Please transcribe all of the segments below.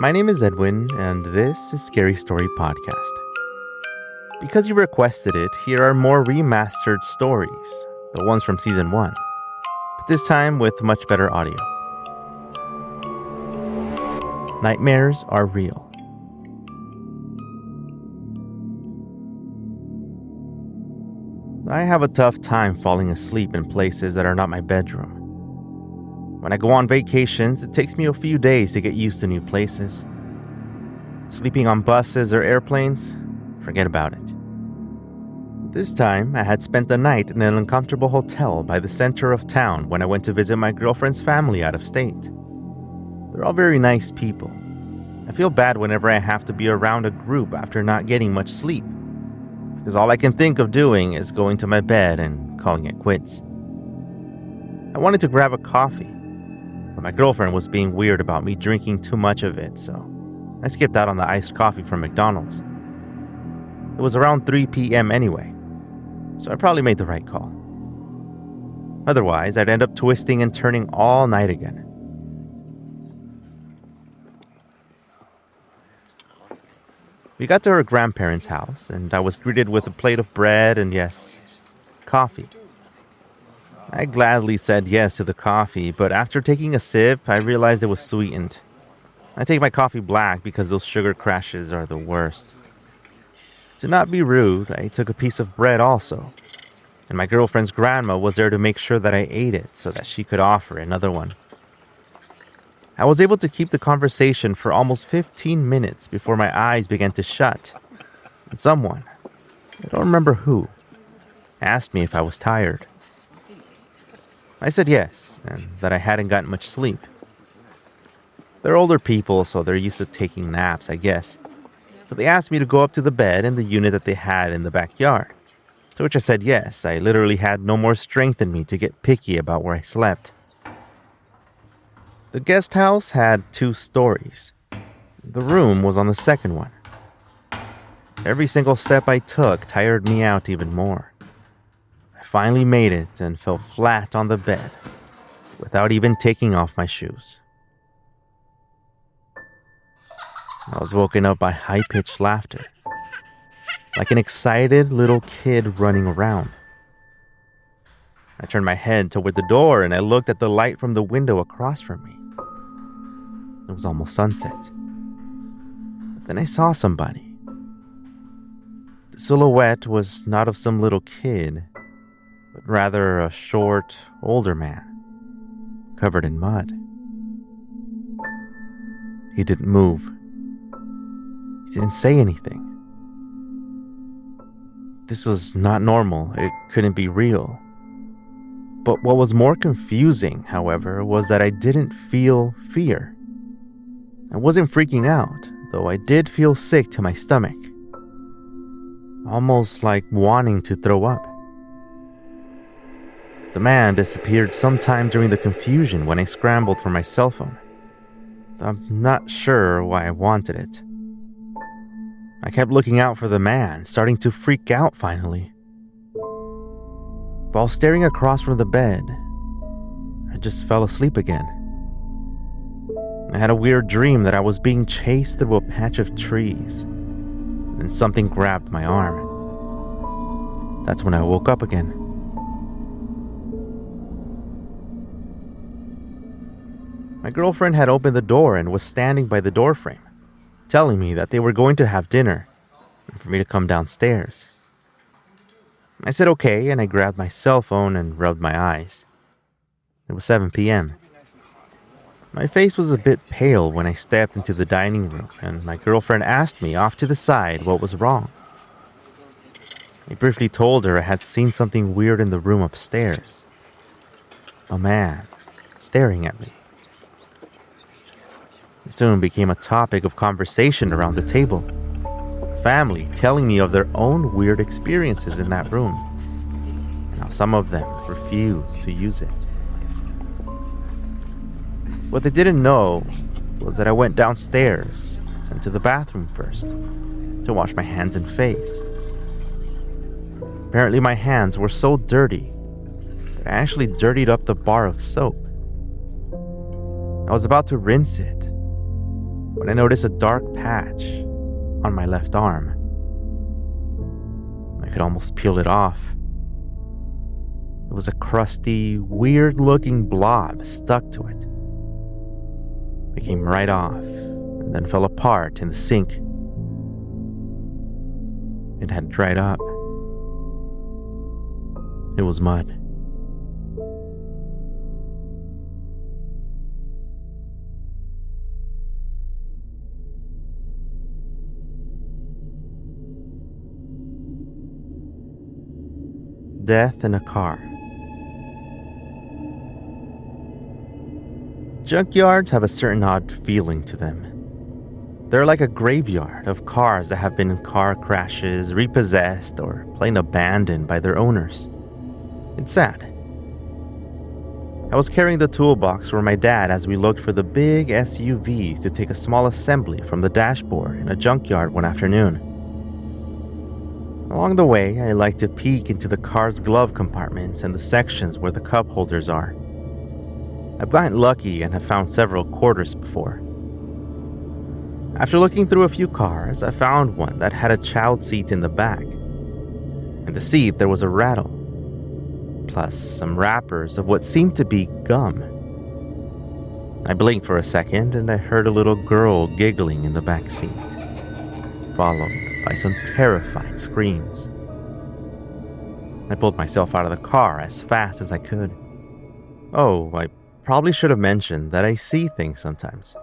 My name is Edwin, and this is Scary Story Podcast. Because you requested it, here are more remastered stories, the ones from Season 1, but this time with much better audio. Nightmares are real. I have a tough time falling asleep in places that are not my bedroom. When I go on vacations, it takes me a few days to get used to new places. Sleeping on buses or airplanes? Forget about it. This time, I had spent the night in an uncomfortable hotel by the center of town when I went to visit my girlfriend's family out of state. They're all very nice people. I feel bad whenever I have to be around a group after not getting much sleep, because all I can think of doing is going to my bed and calling it quits. I wanted to grab a coffee, but my girlfriend was being weird about me drinking too much of it, so I skipped out on the iced coffee from McDonald's. It was around 3 p.m. anyway, so I probably made the right call. Otherwise, I'd end up twisting and turning all night again. We got to her grandparents' house, and I was greeted with a plate of bread and, yes, coffee. I gladly said yes to the coffee, but after taking a sip, I realized it was sweetened. I take my coffee black because those sugar crashes are the worst. To not be rude, I took a piece of bread also, and my girlfriend's grandma was there to make sure that I ate it so that she could offer another one. I was able to keep the conversation for almost 15 minutes before my eyes began to shut, and someone, I don't remember who, asked me if I was tired. I said yes, and that I hadn't gotten much sleep. They're older people, so they're used to taking naps, I guess. But they asked me to go up to the bed in the unit that they had in the backyard, to which I said yes. I literally had no more strength in me to get picky about where I slept. The guest house had 2 stories. The room was on the second one. Every single step I took tired me out even more. I finally made it and fell flat on the bed without even taking off my shoes. I was woken up by high-pitched laughter, like an excited little kid running around. I turned my head toward the door and I looked at the light from the window across from me. It was almost sunset. But then I saw somebody. The silhouette was not of some little kid, but rather a short, older man, covered in mud. He didn't move. He didn't say anything. This was not normal. It couldn't be real. But what was more confusing, however, was that I didn't feel fear. I wasn't freaking out, though I did feel sick to my stomach. Almost like wanting to throw up. The man disappeared sometime during the confusion when I scrambled for my cell phone. I'm not sure why I wanted it. I kept looking out for the man, starting to freak out finally. While staring across from the bed, I just fell asleep again. I had a weird dream that I was being chased through a patch of trees, and something grabbed my arm. That's when I woke up again. My girlfriend had opened the door and was standing by the doorframe, telling me that they were going to have dinner and for me to come downstairs. I said okay, and I grabbed my cell phone and rubbed my eyes. It was 7 p.m. My face was a bit pale when I stepped into the dining room, and my girlfriend asked me off to the side what was wrong. I briefly told her I had seen something weird in the room upstairs. A man staring at me. It soon became a topic of conversation around the table. Family telling me of their own weird experiences in that room, and how some of them refused to use it. What they didn't know was that I went downstairs and to the bathroom first to wash my hands and face. Apparently my hands were so dirty that I actually dirtied up the bar of soap. I was about to rinse it when I noticed a dark patch on my left arm. I could almost peel it off. It was a crusty, weird-looking blob stuck to it. It came right off and then fell apart in the sink. It had dried up. It was mud. Death in a car. Junkyards have a certain odd feeling to them. They're like a graveyard of cars that have been in car crashes, repossessed, or plain abandoned by their owners. It's sad. I was carrying the toolbox for my dad as we looked for the big SUVs to take a small assembly from the dashboard in a junkyard one afternoon. Along the way, I like to peek into the car's glove compartments and the sections where the cup holders are. I've gotten lucky and have found several quarters before. After looking through a few cars, I found one that had a child seat in the back. In the seat, there was a rattle, plus some wrappers of what seemed to be gum. I blinked for a second and I heard a little girl giggling in the back seat, followed by some terrified screams. I pulled myself out of the car as fast as I could. Oh, I probably should have mentioned that I see things sometimes.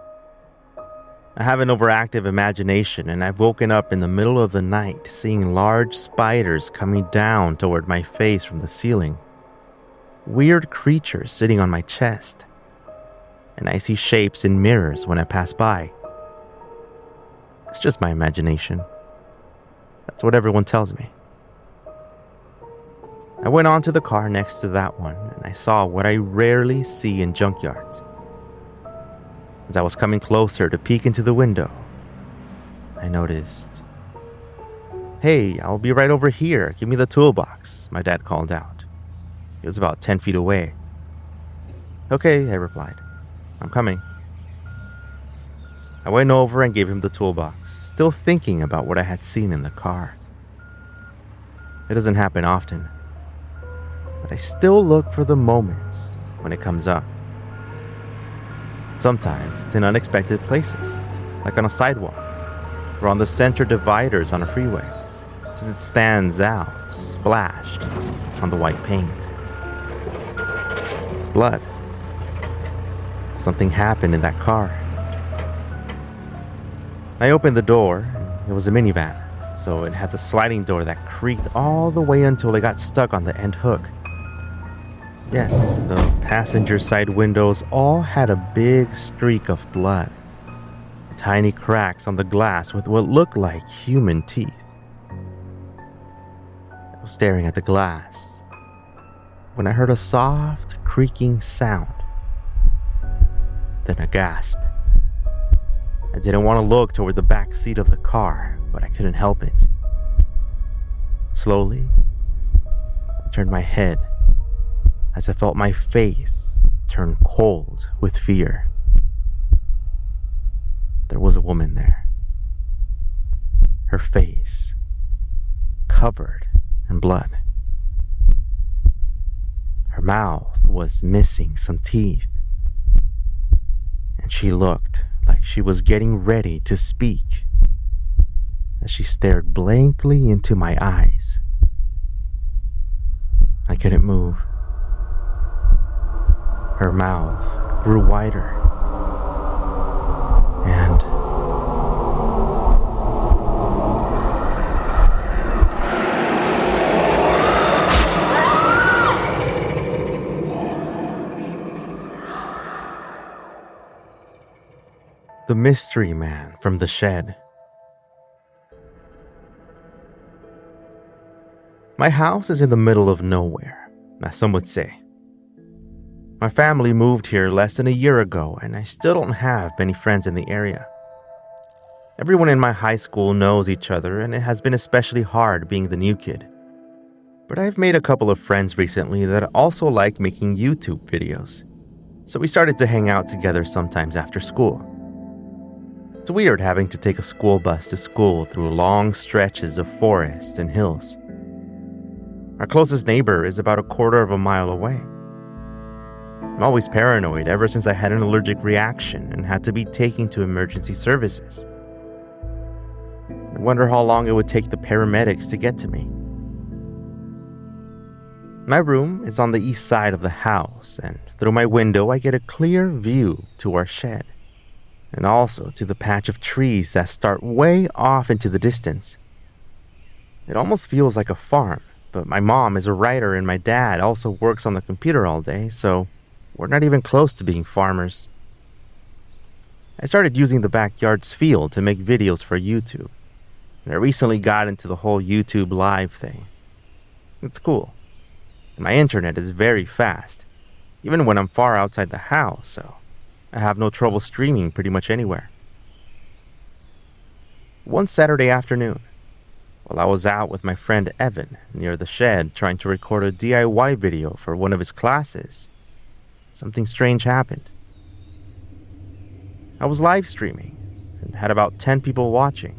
I have an overactive imagination, and I've woken up in the middle of the night seeing large spiders coming down toward my face from the ceiling. Weird creatures sitting on my chest. And I see shapes in mirrors when I pass by. It's just my imagination. That's what everyone tells me. I went on to the car next to that one, and I saw what I rarely see in junkyards. As I was coming closer to peek into the window, I noticed, "Hey, I'll be right over here. Give me the toolbox," my dad called out. He was about 10 feet away. "Okay," I replied. "I'm coming." I went over and gave him the toolbox, still thinking about what I had seen in the car. It doesn't happen often, but I still look for the moments when it comes up. Sometimes it's in unexpected places, like on a sidewalk, or on the center dividers on a freeway, since it stands out, splashed on the white paint. It's blood. Something happened in that car. I opened the door. It was a minivan, so it had the sliding door that creaked all the way until it got stuck on the end hook. Yes, the passenger side windows all had a big streak of blood. Tiny cracks on the glass with what looked like human teeth. I was staring at the glass when I heard a soft, creaking sound. Then a gasp. I didn't want to look toward the back seat of the car, but I couldn't help it. Slowly, I turned my head as I felt my face turn cold with fear. There was a woman there. Her face covered in blood. Her mouth was missing some teeth, and she looked like she was getting ready to speak as she stared blankly into my eyes. I couldn't move. Her mouth grew wider, and the mystery man from the shed. My house is in the middle of nowhere, as some would say. My family moved here less than a year ago, and I still don't have many friends in the area. Everyone in my high school knows each other, and it has been especially hard being the new kid. But I've made a couple of friends recently that also like making YouTube videos. So we started to hang out together sometimes after school. It's weird having to take a school bus to school through long stretches of forest and hills. Our closest neighbor is about a quarter of a mile away. I'm always paranoid ever since I had an allergic reaction and had to be taken to emergency services. I wonder how long it would take the paramedics to get to me. My room is on the east side of the house, and through my window I get a clear view to our shed, and also to the patch of trees that start way off into the distance. It almost feels like a farm, but my mom is a writer and my dad also works on the computer all day, so we're not even close to being farmers. I started using the backyard's field to make videos for YouTube, and I recently got into the whole YouTube live thing. It's cool. And my internet is very fast, even when I'm far outside the house, so I have no trouble streaming pretty much anywhere. One Saturday afternoon, while I was out with my friend Edwin near the shed trying to record a DIY video for one of his classes, something strange happened. I was live streaming and had about 10 people watching.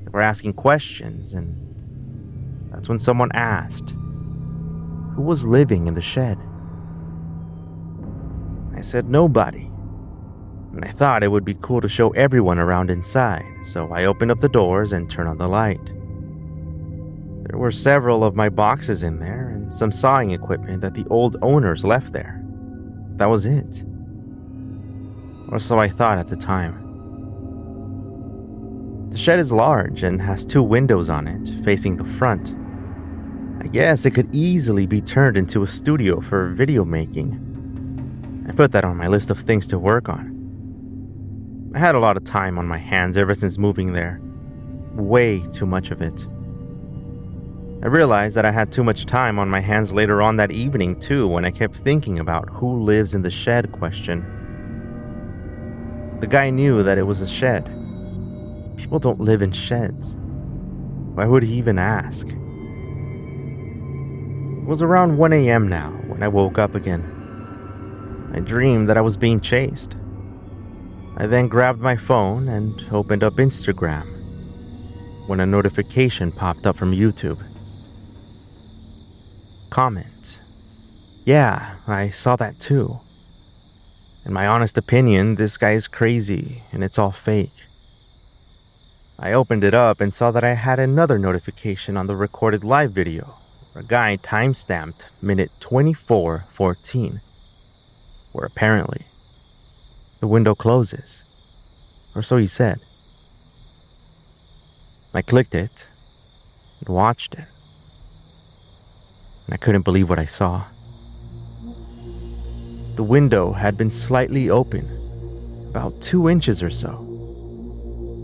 They were asking questions, and that's when someone asked, who was living in the shed? I said nobody, and I thought it would be cool to show everyone around inside, so I opened up the doors and turned on the light. There were several of my boxes in there and some sawing equipment that the old owners left there. That was it. Or so I thought at the time. The shed is large and has 2 windows on it, facing the front. I guess it could easily be turned into a studio for video making. I put that on my list of things to work on. I had a lot of time on my hands ever since moving there. Way too much of it. I realized that I had too much time on my hands later on that evening too when I kept thinking about who lives in the shed question. The guy knew that it was a shed. People don't live in sheds. Why would he even ask? It was around 1 a.m. now when I woke up again. I dreamed that I was being chased. I then grabbed my phone and opened up Instagram when a notification popped up from YouTube. Comment. Yeah, I saw that too. In my honest opinion, this guy is crazy and it's all fake. I opened it up and saw that I had another notification on the recorded live video. A guy timestamped minute 24:14, where apparently the window closes, or so he said. I clicked it and watched it, and I couldn't believe what I saw. The window had been slightly open, about 2 inches or so,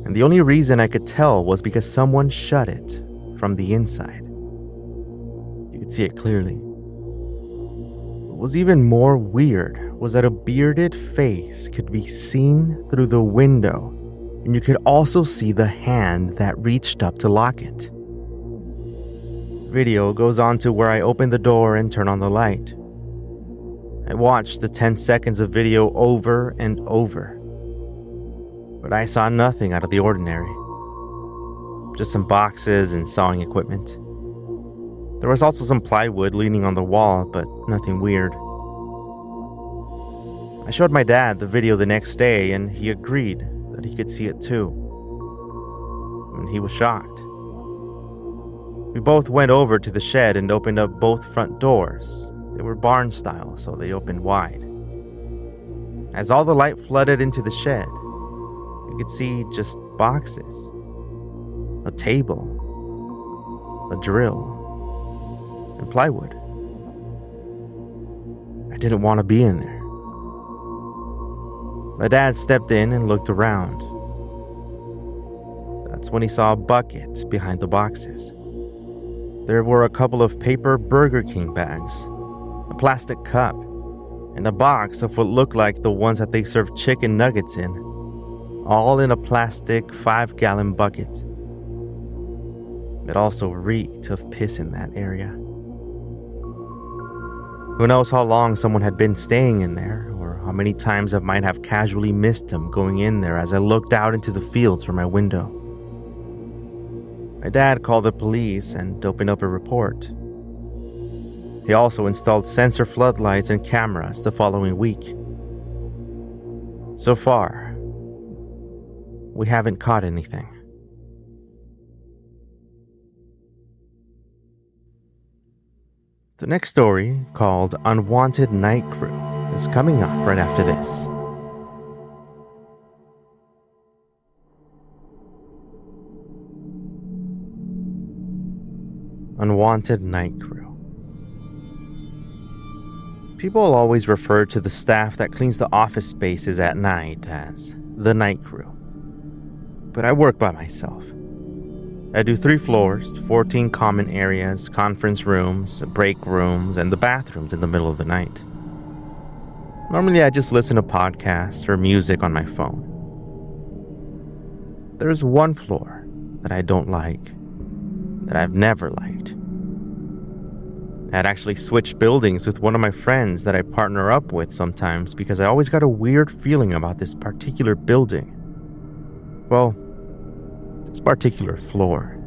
and the only reason I could tell was because someone shut it from the inside. You could see it clearly. What was even more weird was that a bearded face could be seen through the window, and you could also see the hand that reached up to lock it. Video goes on to where I open the door and turn on the light. I watched the 10 seconds of video over and over, but I saw nothing out of the ordinary. Just some boxes and sawing equipment. There was also some plywood leaning on the wall, but nothing weird. I showed my dad the video the next day, and he agreed that he could see it too. And he was shocked. We both went over to the shed and opened up both front doors. They were barn style, so they opened wide. As all the light flooded into the shed, you could see just boxes, a table, a drill, and plywood. I didn't want to be in there. My dad stepped in and looked around. That's when he saw a bucket behind the boxes. There were a couple of paper Burger King bags, a plastic cup, and a box of what looked like the ones that they serve chicken nuggets in, all in a plastic 5-gallon bucket. It also reeked of piss in that area. Who knows how long someone had been staying in there, or how how many times I might have casually missed him going in there as I looked out into the fields from my window. My dad called the police and opened up a report. He also installed sensor floodlights and cameras the following week. So far, we haven't caught anything. The next story, called Unwanted Night Crew, is coming up right after this. Unwanted Night Crew. People always refer to the staff that cleans the office spaces at night as the night crew. But I work by myself. I do 3 floors, 14 common areas, conference rooms, break rooms, and the bathrooms in the middle of the night. Normally I just listen to podcasts or music on my phone. There's one floor that I don't like, that I've never liked. I'd actually switched buildings with one of my friends that I partner up with sometimes because I always got a weird feeling about this particular building. Well, this particular floor.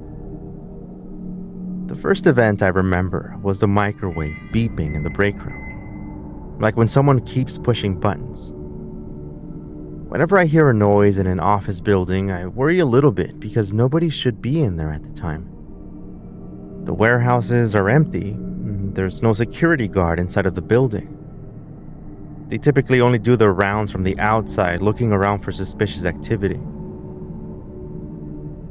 The first event I remember was the microwave beeping in the break room, like when someone keeps pushing buttons. Whenever I hear a noise in an office building, I worry a little bit because nobody should be in there at the time. The warehouses are empty. There's no security guard inside of the building. They typically only do their rounds from the outside, looking around for suspicious activity.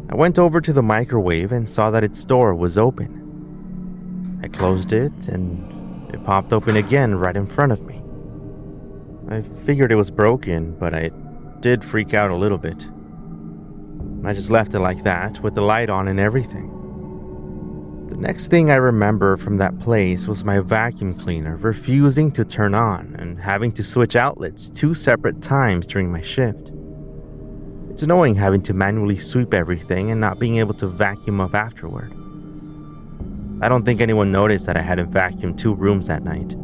I went over to the microwave and saw that its door was open. I closed it and it popped open again right in front of me. I figured it was broken, but I did freak out a little bit. I just left it like that with the light on and everything. The next thing I remember from that place was my vacuum cleaner refusing to turn on and having to switch outlets 2 separate times during my shift. It's annoying having to manually sweep everything and not being able to vacuum up afterward. I don't think anyone noticed that I hadn't vacuumed 2 rooms that night.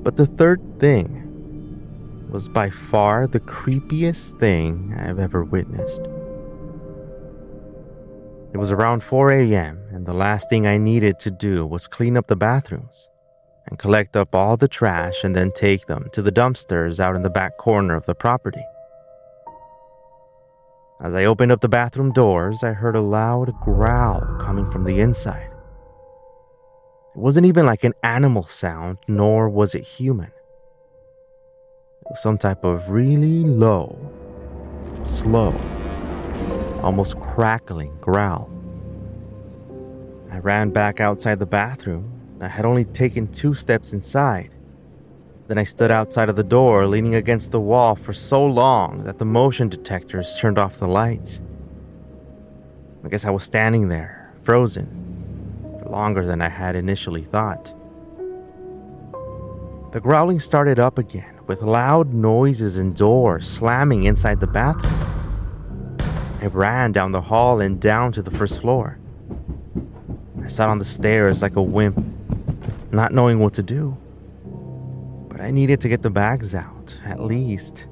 But the third thing was by far the creepiest thing I've ever witnessed. It was around 4 a.m. and the last thing I needed to do was clean up the bathrooms and collect up all the trash and then take them to the dumpsters out in the back corner of the property. As I opened up the bathroom doors, I heard a loud growl coming from the inside. It wasn't even like an animal sound, nor was it human. It was some type of really low, slow, almost crackling growl. I ran back outside the bathroom. I had only taken 2 steps inside. Then I stood outside of the door, leaning against the wall for so long that the motion detectors turned off the lights. I guess I was standing there, frozen, for longer than I had initially thought. The growling started up again, with loud noises and doors slamming inside the bathroom. I ran down the hall and down to the first floor. I sat on the stairs like a wimp, not knowing what to do. But I needed to get the bags out, at least.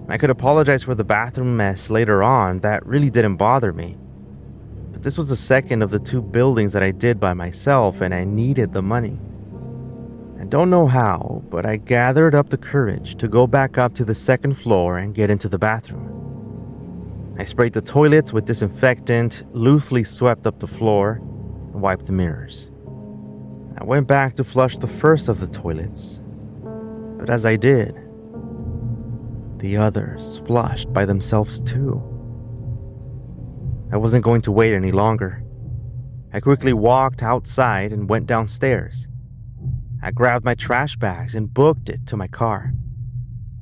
I could apologize for the bathroom mess later on, that really didn't bother me. But this was the second of the 2 buildings that I did by myself, and I needed the money. I don't know how, but I gathered up the courage to go back up to the 2nd floor and get into the bathroom. I sprayed the toilets with disinfectant, loosely swept up the floor, and wiped the mirrors. I went back to flush the first of the toilets, but as I did, the others flushed by themselves too. I wasn't going to wait any longer. I quickly walked outside and went downstairs. I grabbed my trash bags and booked it to my car,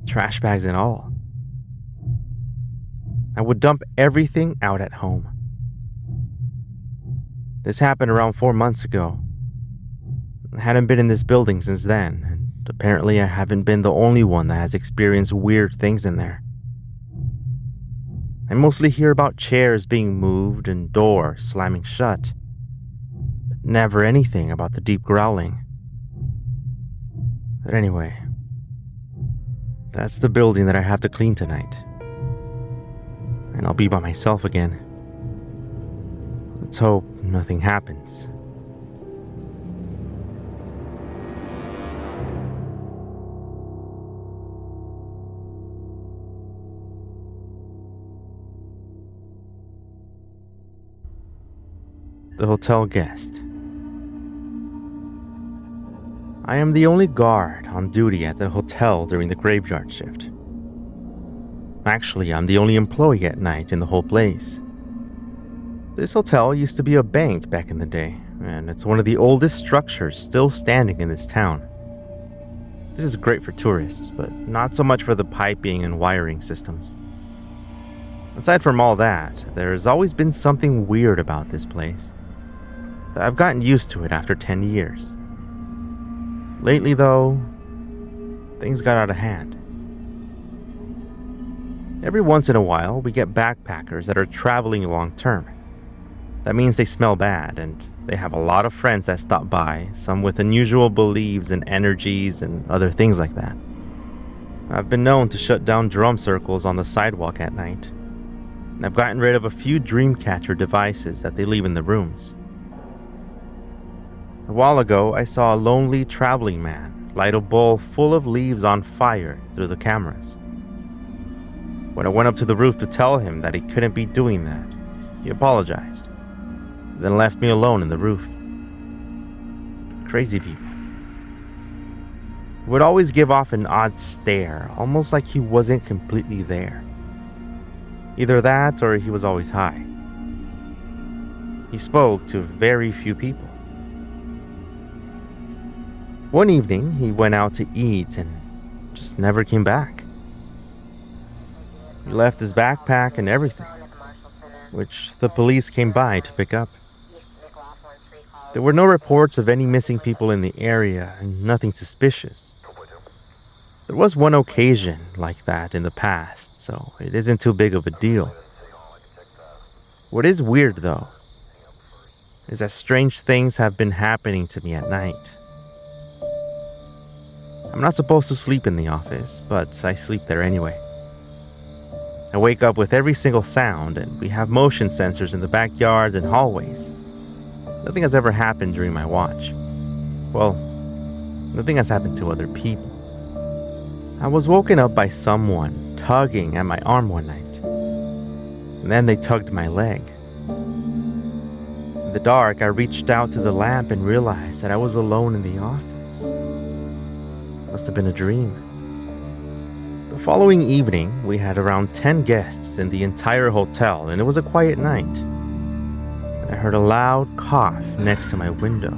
trash bags and all. I would dump everything out at home. This happened around 4 months ago. I hadn't been in this building since then, and apparently I haven't been the only one that has experienced weird things in there. I mostly hear about chairs being moved and doors slamming shut, but never anything about the deep growling. But anyway, that's the building that I have to clean tonight. And I'll be by myself again. Let's hope nothing happens. The hotel guest. I am the only guard on duty at the hotel during the graveyard shift. Actually, I'm the only employee at night in the whole place. This hotel used to be a bank back in the day, and it's one of the oldest structures still standing in this town. This is great for tourists, but not so much for the piping and wiring systems. Aside from all that, there's always been something weird about this place. I've gotten used to it after 10 years. Lately, though, things got out of hand. Every once in a while, we get backpackers that are traveling long-term. That means they smell bad, and they have a lot of friends that stop by, some with unusual beliefs and energies and other things like that. I've been known to shut down drum circles on the sidewalk at night, and I've gotten rid of a few dreamcatcher devices that they leave in the rooms. A while ago, I saw a lonely traveling man light a bowl full of leaves on fire through the cameras. When I went up to the roof to tell him that he couldn't be doing that, he apologized, then left me alone in the roof. Crazy people. He would always give off an odd stare, almost like he wasn't completely there. Either that or he was always high. He spoke to very few people. One evening, he went out to eat and just never came back. He left his backpack and everything, which the police came by to pick up. There were no reports of any missing people in the area and nothing suspicious. There was one occasion like that in the past, so it isn't too big of a deal. What is weird, though, is that strange things have been happening to me at night. I'm not supposed to sleep in the office, but I sleep there anyway. I wake up with every single sound, and we have motion sensors in the backyards and hallways. Nothing has ever happened during my watch. Well, nothing has happened to other people. I was woken up by someone tugging at my arm one night, and then they tugged my leg. In the dark, I reached out to the lamp and realized that I was alone in the office. Must have been a dream. The following evening, we had around 10 guests in the entire hotel, and it was a quiet night. I heard a loud cough next to my window,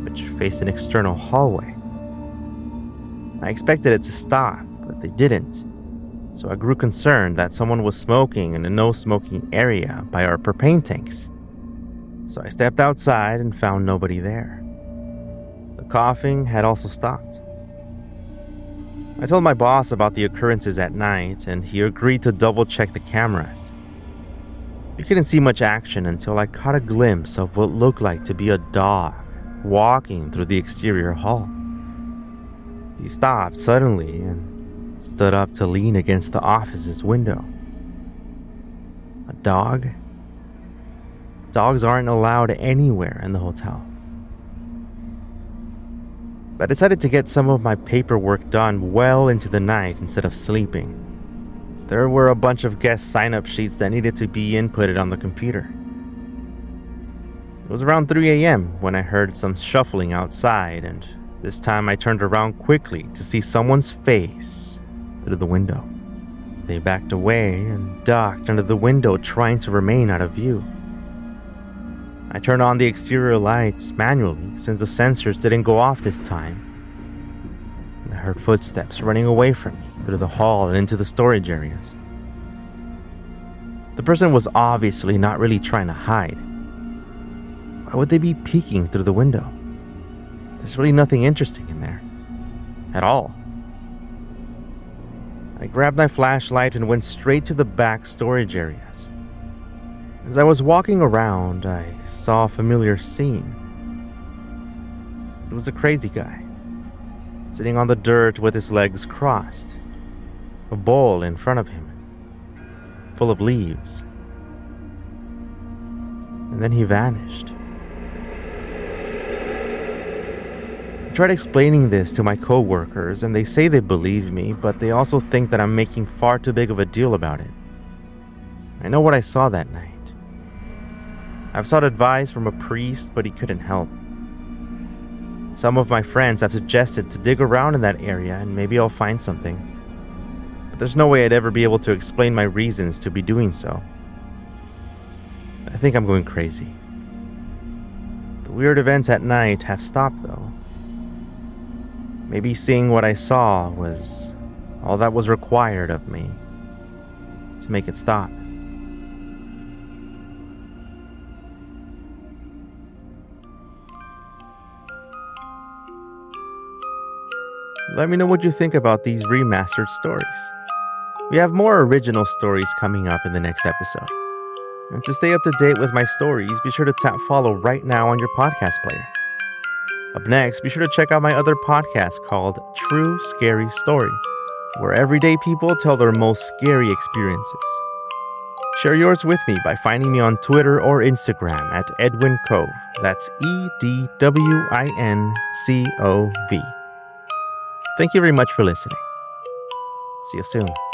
which faced an external hallway. I expected it to stop, but they didn't, so I grew concerned that someone was smoking in a no-smoking area by our propane tanks. So I stepped outside and found nobody there. The coughing had also stopped. I told my boss about the occurrences at night, and he agreed to double-check the cameras. You couldn't see much action until I caught a glimpse of what looked like to be a dog walking through the exterior hall. He stopped suddenly and stood up to lean against the office's window. A dog? Dogs aren't allowed anywhere in the hotel. I decided to get some of my paperwork done well into the night instead of sleeping. There were a bunch of guest sign-up sheets that needed to be inputted on the computer. It was around 3 a.m. when I heard some shuffling outside, and this time I turned around quickly to see someone's face through the window. They backed away and ducked under the window, trying to remain out of view. I turned on the exterior lights manually since the sensors didn't go off this time. I heard footsteps running away from me through the hall and into the storage areas. The person was obviously not really trying to hide. Why would they be peeking through the window? There's really nothing interesting in there. At all. I grabbed my flashlight and went straight to the back storage areas. As I was walking around, I saw a familiar scene. It was a crazy guy. sitting on the dirt with his legs crossed, a bowl in front of him, full of leaves. And then he vanished. I tried explaining this to my coworkers, and they say they believe me, but they also think that I'm making far too big of a deal about it. I know what I saw that night. I've sought advice from a priest, but he couldn't help. Some of my friends have suggested to dig around in that area and maybe I'll find something. But there's no way I'd ever be able to explain my reasons to be doing so. I think I'm going crazy. The weird events at night have stopped though. Maybe seeing what I saw was all that was required of me to make it stop. Let me know what you think about these remastered stories. We have more original stories coming up in the next episode. And to stay up to date with my stories, be sure to tap follow right now on your podcast player. Up next, be sure to check out my other podcast called True Scary Story, where everyday people tell their most scary experiences. Share yours with me by finding me on Twitter or Instagram at Edwin Cove. That's EDWINCOV. Thank you very much for listening. See you soon.